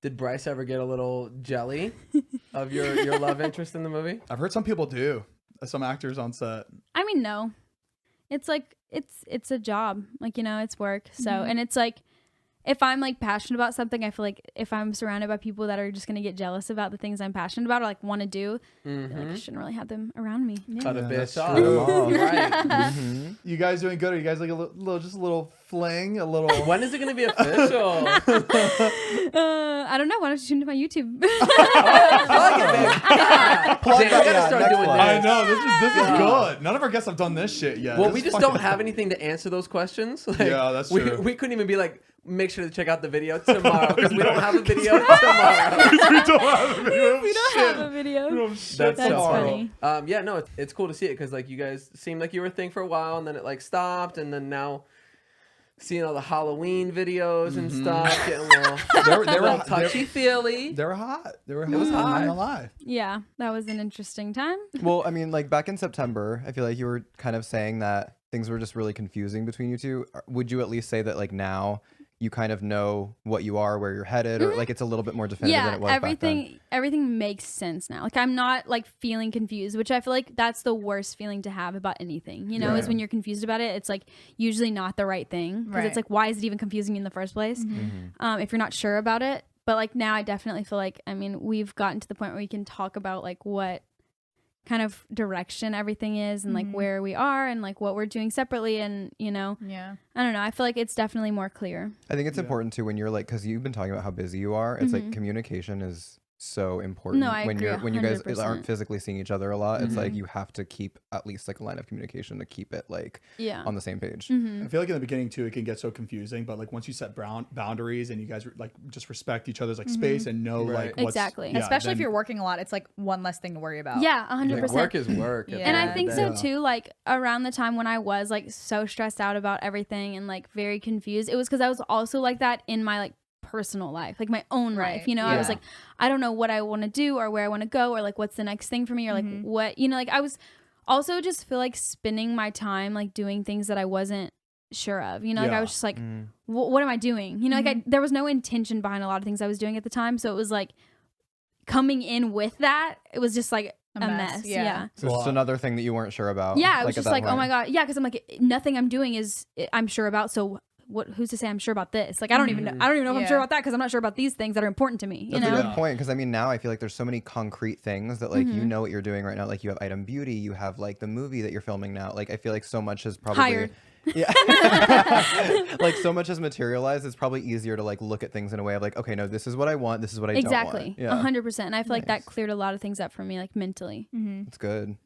Did Bryce ever get a little jelly of your love interest in the movie? I've heard some people do. Some actors on set. I mean, no. It's like it's a job. Like, you know, it's work. So, and it's like if I'm like passionate about something, I feel like if I'm surrounded by people that are just gonna get jealous about the things I'm passionate about or like want to do, I feel like I shouldn't really have them around me. Cut a bitch off. Right. You guys doing good? Are you guys like just a little fling? A little. When is it gonna be official? I don't know. Why don't you tune into my YouTube? Plug it, baby. Zane, I gotta start doing this. I know this is good. None of our guests have done this shit yet. Well, we just don't have anything to answer those questions. Like, yeah, that's true. We couldn't even be like, make sure to check out the video tomorrow because we don't have a video tomorrow. We don't have a video. We don't have a video. That's so funny. Yeah, no, it's cool to see it because like you guys seemed like you were a thing for a while and then it like stopped and then now seeing all the Halloween videos and stuff, getting a little touchy-feely. They were hot. It was hot. I'm not gonna lie. Yeah, that was an interesting time. Well, I mean, like back in September, I feel like you were kind of saying that things were just really confusing between you two. Would you at least say that like now you kind of know what you are, where you're headed, or like it's a little bit more definitive than it was back then? Everything makes sense now. Like I'm not like feeling confused, which I feel like that's the worst feeling to have about anything, you know, is when you're confused about it. It's like usually not the right thing because it's like, why is it even confusing you in the first place? If you're not sure about it. But like now I definitely feel like, I mean, we've gotten to the point where we can talk about like what kind of direction everything is and like where we are and like what we're doing separately, and you know, I don't know, I feel like it's definitely more clear. I think it's important too when you're like, because you've been talking about how busy you are, it's like communication is so important. No, I agree, when you guys 100%. aren't physically seeing each other a lot, it's like you have to keep at least like a line of communication to keep it like on the same page. I feel like in the beginning too it can get so confusing, but like once you set boundaries and you guys like just respect each other's like space and know like what's, especially if you're working a lot, it's like one less thing to worry about. 100%. Like, work is work. And I think so too, like around the time when I was like so stressed out about everything and like very confused, it was because I was also like that in my like personal life, like my own life, you know. I was like, I don't know what I want to do or where I want to go or like what's the next thing for me or like what, you know, like I was also just feel like spending my time like doing things that I wasn't sure of, you know, like I was just like what am I doing, you know, like there was no intention behind a lot of things I was doing at the time, so it was like coming in with that, it was just like a mess. So it's another thing that you weren't sure about. I was just like, oh my god, because I'm like, nothing I'm doing is I'm sure about, so who's to say I'm sure about this? Like I don't even know if I'm sure about that because I'm not sure about these things that are important to me. That's a good point, because I mean now I feel like there's so many concrete things that like you know what you're doing right now. Like you have Item Beauty, you have like the movie that you're filming now. Like I feel like so much has probably hired. Like so much has materialized. It's probably easier to like look at things in a way of like, okay, no, this is what I want, this is what I don't want. 100%. And I feel like that cleared a lot of things up for me, like mentally. It's good.